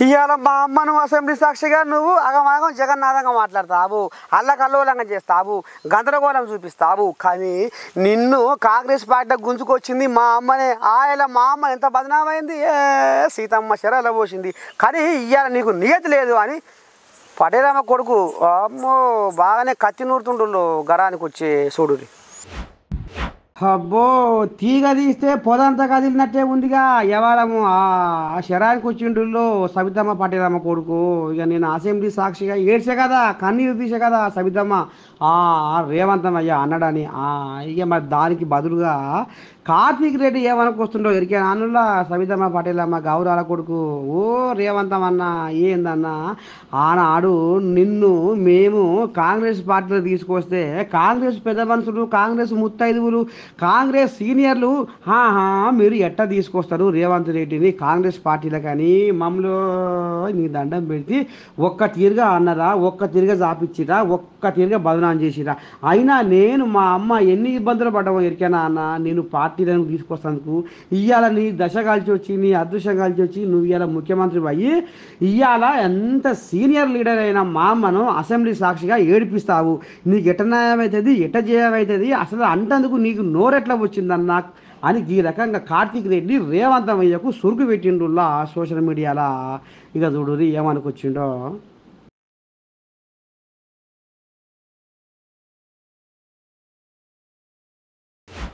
ఇవాళ మా అమ్మను అసెంబ్లీ సాక్షిగా నువ్వు అగమాగం జగన్నాథంగా మాట్లాడతావు, అల్లకల్లోలంగా చేస్తావు, గందరగోళం చూపిస్తావు. కానీ నిన్ను కాంగ్రెస్ పార్టీ గుంజుకొచ్చింది మా అమ్మనే. మా అమ్మ ఎంత బదనామైంది, సీతమ్మ శరల పోసింది. కానీ ఇవాళ నీకు నియతి లేదు అని పటేలమ్మ కొడుకు అమ్మో బాగానే కత్తి నూరుతుండ్రు గరానికి వచ్చే చూడురి. అబ్బో తీగ తీస్తే పొదంతా కదిలినట్టే ఉందిగా. ఎవరము ఆ శరానికి వచ్చిండుల్లో సబితమ్మ పటేలమ్మ కొడుకు. ఇక నేను అసెంబ్లీ సాక్షిగా ఏడ్చే కదా, కన్నీరు తీసే కదా సబితమ్మ రేవంతమయ్య అన్నాడని. ఇక మరి దానికి బదులుగా కార్తీక్ రెడ్డి ఏమనుకొస్తుండో ఎరికే నాన్నులా సబితమ్మ పటేలమ్మ గౌరాల కొడుకు. ఓ రేవంతం అన్న ఏందన్నా, ఆనాడు నిన్ను మేము కాంగ్రెస్ పార్టీలో తీసుకొస్తే కాంగ్రెస్ పెద్ద మనుషులు, కాంగ్రెస్ ముత్తైదువులు, కాంగ్రెస్ సీనియర్లు మీరు ఎట్టా తీసుకొస్తారు రేవంత్ రెడ్డిని కాంగ్రెస్ పార్టీలో కానీ మమ్మల్ని నీ దండం పెడితే ఒక్క తీరుగా అన్నరా, ఒక్క తీరుగా జాపిచ్చిరా, ఒక్క తీరుగా బదనాం చేసిరా. అయినా నేను మా అమ్మ ఎన్ని ఇబ్బందులు పడ్డామో ఎరికేనా అన్న. నేను పార్టీలను తీసుకొస్తాను ఇవాళ నీ దశ కలిసి వచ్చి, నీ అదృష్టం కలిసి వచ్చి నువ్వు ఇవాళ ముఖ్యమంత్రి అయ్యి ఇవాళ ఎంత సీనియర్ లీడర్ అయిన మా అమ్మను అసెంబ్లీ సాక్షిగా ఏడిపిస్తావు. నీకు ఎట్ట న్యాయం అవుతుంది, ఎట్ట జయమవుతుంది, అసలు అంటందుకు నీకు నోరెట్లా వచ్చిందన్నా అని ఈ రకంగా కార్తీక్ రెడ్డి రేవంతమయ్యకు సురుకు పెట్టిండుల్లా సోషల్ మీడియాలో. ఇక చూడు ఏమనుకొచ్చిండో.